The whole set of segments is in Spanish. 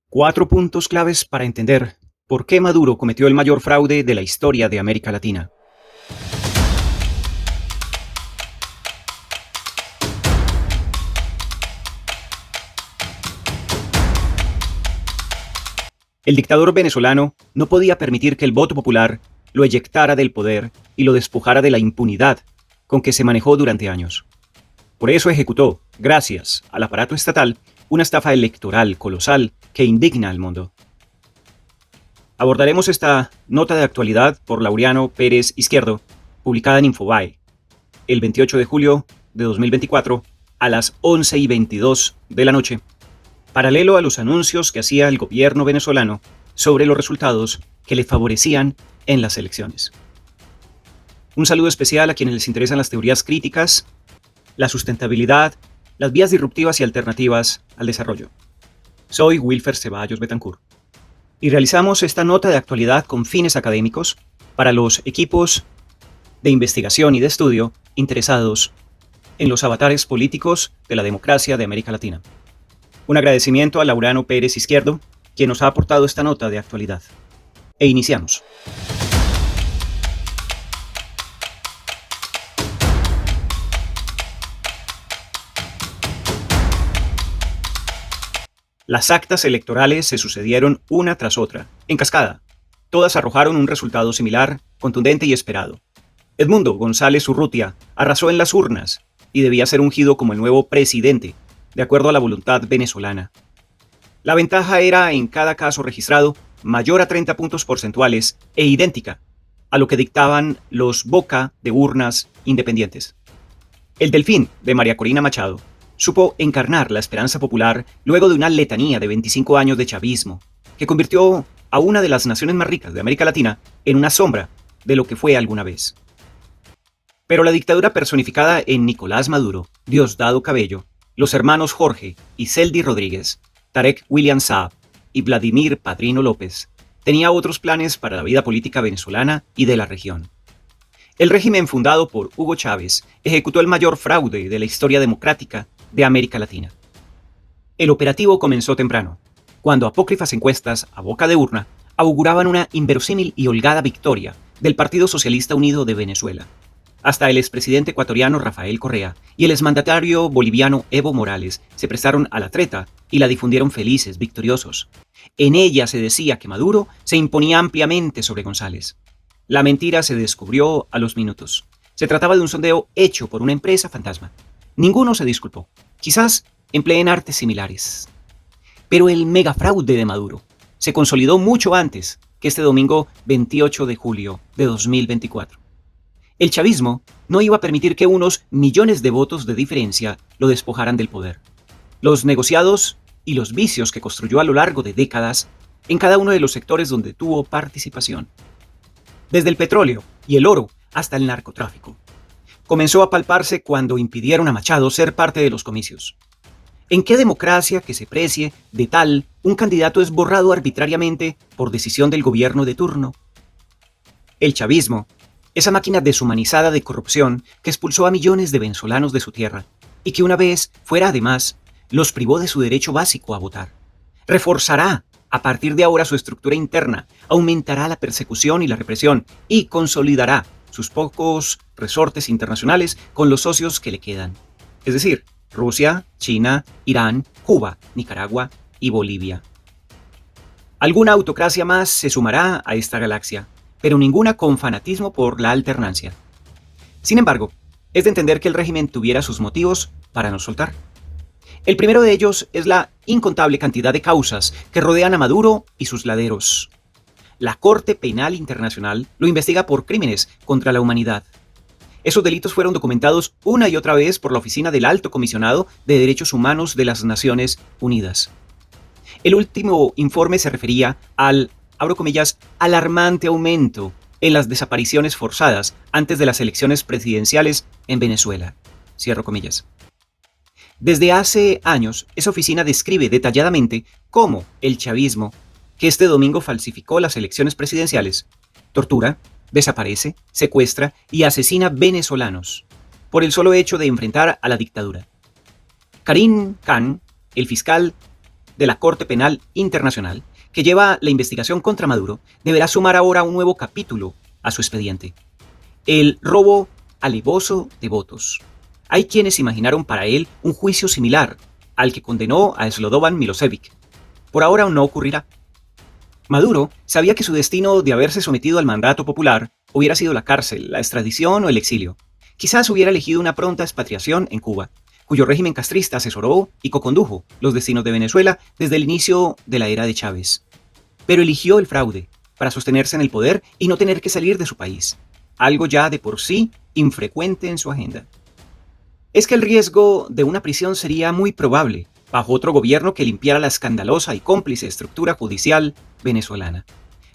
Cuatro puntos claves para entender por qué Maduro cometió el mayor fraude de la historia de América Latina. El dictador venezolano no podía permitir que el voto popular lo eyectara del poder y lo despojara de la impunidad con que se manejó durante años. Por eso ejecutó, gracias al aparato estatal, una estafa electoral colosal que indigna al mundo. Abordaremos esta nota de actualidad por Laureano Pérez Izquierdo, publicada en Infobae, el 28 de julio de 2024 a las 11:22 de la noche, paralelo a los anuncios que hacía el gobierno venezolano sobre los resultados que le favorecían en las elecciones. Un saludo especial a quienes les interesan las teorías críticas, la sustentabilidad, las vías disruptivas y alternativas al desarrollo. Soy Wilfer Ceballos Betancourt y realizamos esta nota de actualidad con fines académicos para los equipos de investigación y de estudio interesados en los avatares políticos de la democracia de América Latina. Un agradecimiento a Laureano Pérez Izquierdo, quien nos ha aportado esta nota de actualidad. E iniciamos. Las actas electorales se sucedieron una tras otra, en cascada. Todas arrojaron un resultado similar, contundente y esperado. Edmundo González Urrutia arrasó en las urnas y debía ser ungido como el nuevo presidente, de acuerdo a la voluntad venezolana. La ventaja era, en cada caso registrado, mayor a 30 puntos porcentuales e idéntica a lo que dictaban los boca de urnas independientes. El Delfín, de María Corina Machado, supo encarnar la esperanza popular luego de una letanía de 25 años de chavismo, que convirtió a una de las naciones más ricas de América Latina en una sombra de lo que fue alguna vez. Pero la dictadura personificada en Nicolás Maduro, Diosdado Cabello, los hermanos Jorge y Celdy Rodríguez, Tarek William Saab y Vladimir Padrino López, tenía otros planes para la vida política venezolana y de la región. El régimen fundado por Hugo Chávez ejecutó el mayor fraude de la historia democrática de América Latina. El operativo comenzó temprano, cuando apócrifas encuestas a boca de urna auguraban una inverosímil y holgada victoria del Partido Socialista Unido de Venezuela. Hasta el expresidente ecuatoriano Rafael Correa y el exmandatario boliviano Evo Morales se prestaron a la treta y la difundieron felices, victoriosos. En ella se decía que Maduro se imponía ampliamente sobre González. La mentira se descubrió a los minutos. Se trataba de un sondeo hecho por una empresa fantasma. Ninguno se disculpó. Quizás empleen artes similares. Pero el megafraude de Maduro se consolidó mucho antes que este domingo 28 de julio de 2024. El chavismo no iba a permitir que unos millones de votos de diferencia lo despojaran del poder. Los negociados y los vicios que construyó a lo largo de décadas en cada uno de los sectores donde tuvo participación. Desde el petróleo y el oro hasta el narcotráfico. Comenzó a palparse cuando impidieron a Machado ser parte de los comicios. ¿En qué democracia que se precie de tal un candidato es borrado arbitrariamente por decisión del gobierno de turno? El chavismo, esa máquina deshumanizada de corrupción que expulsó a millones de venezolanos de su tierra y que una vez fuera además los privó de su derecho básico a votar, reforzará a partir de ahora su estructura interna, aumentará la persecución y la represión y consolidará sus pocos resortes internacionales con los socios que le quedan, es decir, Rusia, China, Irán, Cuba, Nicaragua y Bolivia. Alguna autocracia más se sumará a esta galaxia, pero ninguna con fanatismo por la alternancia. Sin embargo, es de entender que el régimen tuviera sus motivos para no soltar. El primero de ellos es la incontable cantidad de causas que rodean a Maduro y sus laderos. La Corte Penal Internacional lo investiga por crímenes contra la humanidad. Esos delitos fueron documentados una y otra vez por la Oficina del Alto Comisionado de Derechos Humanos de las Naciones Unidas. El último informe se refería al, abro comillas, alarmante aumento en las desapariciones forzadas antes de las elecciones presidenciales en Venezuela. Cierro comillas. Desde hace años, esa oficina describe detalladamente cómo el chavismo, que este domingo falsificó las elecciones presidenciales, tortura, desaparece, secuestra y asesina venezolanos por el solo hecho de enfrentar a la dictadura. Karim Khan, el fiscal de la Corte Penal Internacional, que lleva la investigación contra Maduro, deberá sumar ahora un nuevo capítulo a su expediente: el robo alevoso de votos. Hay quienes imaginaron para él un juicio similar al que condenó a Slobodan Milosevic. Por ahora aún no ocurrirá. Maduro sabía que su destino de haberse sometido al mandato popular hubiera sido la cárcel, la extradición o el exilio. Quizás hubiera elegido una pronta expatriación en Cuba, cuyo régimen castrista asesoró y cocondujo los destinos de Venezuela desde el inicio de la era de Chávez. Pero eligió el fraude para sostenerse en el poder y no tener que salir de su país, algo ya de por sí infrecuente en su agenda. Es que el riesgo de una prisión sería muy probable bajo otro gobierno que limpiara la escandalosa y cómplice estructura judicial venezolana.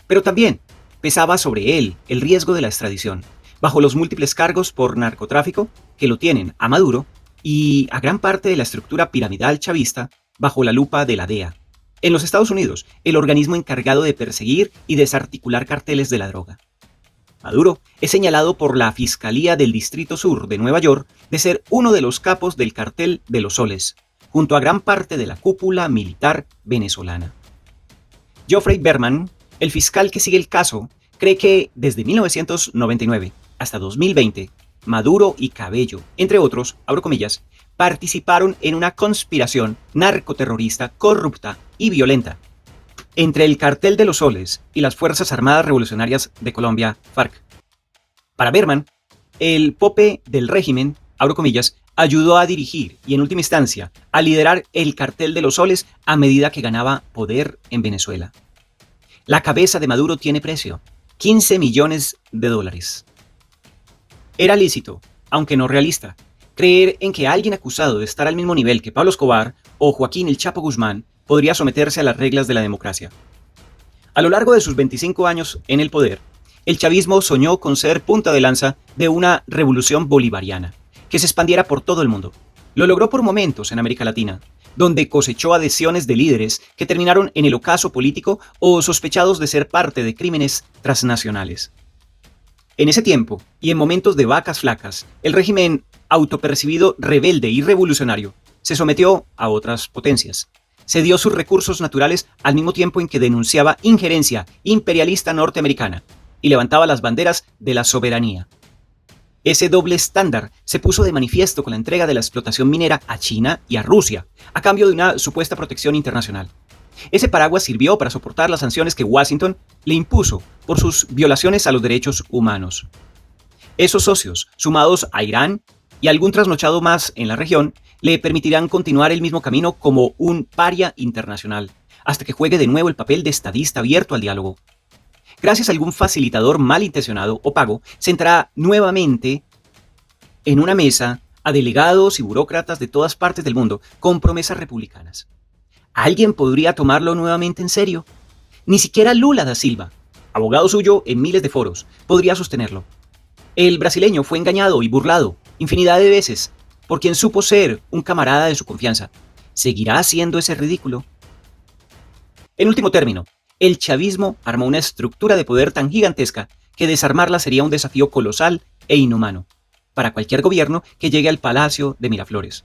Pero también pesaba sobre él el riesgo de la extradición, bajo los múltiples cargos por narcotráfico que lo tienen a Maduro y a gran parte de la estructura piramidal chavista bajo la lupa de la DEA. En los Estados Unidos, el organismo encargado de perseguir y desarticular carteles de la droga. Maduro es señalado por la Fiscalía del Distrito Sur de Nueva York de ser uno de los capos del cartel de los soles, junto a gran parte de la cúpula militar venezolana. Geoffrey Berman, el fiscal que sigue el caso, cree que desde 1999 hasta 2020, Maduro y Cabello, entre otros, abro comillas, participaron en una conspiración narcoterrorista corrupta y violenta entre el Cartel de los Soles y las Fuerzas Armadas Revolucionarias de Colombia, FARC. Para Berman, el pope del régimen, abro comillas, ayudó a dirigir y en última instancia a liderar el Cartel de los Soles a medida que ganaba poder en Venezuela. La cabeza de Maduro tiene precio: $15 millones. Era lícito, aunque no realista, creer en que alguien acusado de estar al mismo nivel que Pablo Escobar o Joaquín El Chapo Guzmán podría someterse a las reglas de la democracia. A lo largo de sus 25 años en el poder, el chavismo soñó con ser punta de lanza de una revolución bolivariana, que se expandiera por todo el mundo. Lo logró por momentos en América Latina, donde cosechó adhesiones de líderes que terminaron en el ocaso político o sospechados de ser parte de crímenes transnacionales. En ese tiempo, y en momentos de vacas flacas, el régimen autopercibido rebelde y revolucionario se sometió a otras potencias. Cedió sus recursos naturales al mismo tiempo en que denunciaba injerencia imperialista norteamericana y levantaba las banderas de la soberanía. Ese doble estándar se puso de manifiesto con la entrega de la explotación minera a China y a Rusia, a cambio de una supuesta protección internacional. Ese paraguas sirvió para soportar las sanciones que Washington le impuso por sus violaciones a los derechos humanos. Esos socios, sumados a Irán y algún trasnochado más en la región, le permitirán continuar el mismo camino como un paria internacional, hasta que juegue de nuevo el papel de estadista abierto al diálogo. Gracias a algún facilitador malintencionado o pago, sentará nuevamente en una mesa a delegados y burócratas de todas partes del mundo con promesas republicanas. ¿Alguien podría tomarlo nuevamente en serio? Ni siquiera Lula da Silva, abogado suyo en miles de foros, podría sostenerlo. El brasileño fue engañado y burlado infinidad de veces por quien supo ser un camarada de su confianza. ¿Seguirá haciendo ese ridículo? En último término, el chavismo armó una estructura de poder tan gigantesca que desarmarla sería un desafío colosal e inhumano para cualquier gobierno que llegue al Palacio de Miraflores.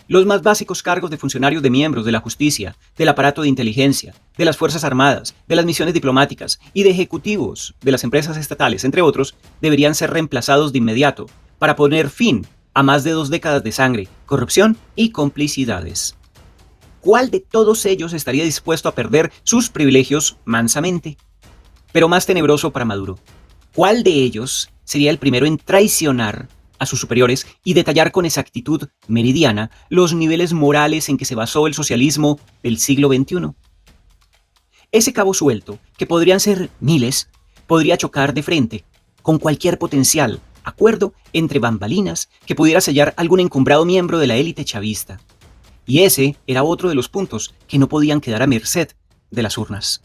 Los más básicos cargos de funcionarios de miembros de la justicia, del aparato de inteligencia, de las Fuerzas Armadas, de las misiones diplomáticas y de ejecutivos de las empresas estatales, entre otros, deberían ser reemplazados de inmediato para poner fin a más de 2 décadas de sangre, corrupción y complicidades. ¿Cuál de todos ellos estaría dispuesto a perder sus privilegios mansamente? Pero más tenebroso para Maduro, ¿cuál de ellos sería el primero en traicionar a sus superiores y detallar con exactitud meridiana los niveles morales en que se basó el socialismo del siglo XXI? Ese cabo suelto, que podrían ser miles, podría chocar de frente con cualquier potencial acuerdo entre bambalinas que pudiera sellar algún encumbrado miembro de la élite chavista. Y ese era otro de los puntos que no podían quedar a merced de las urnas.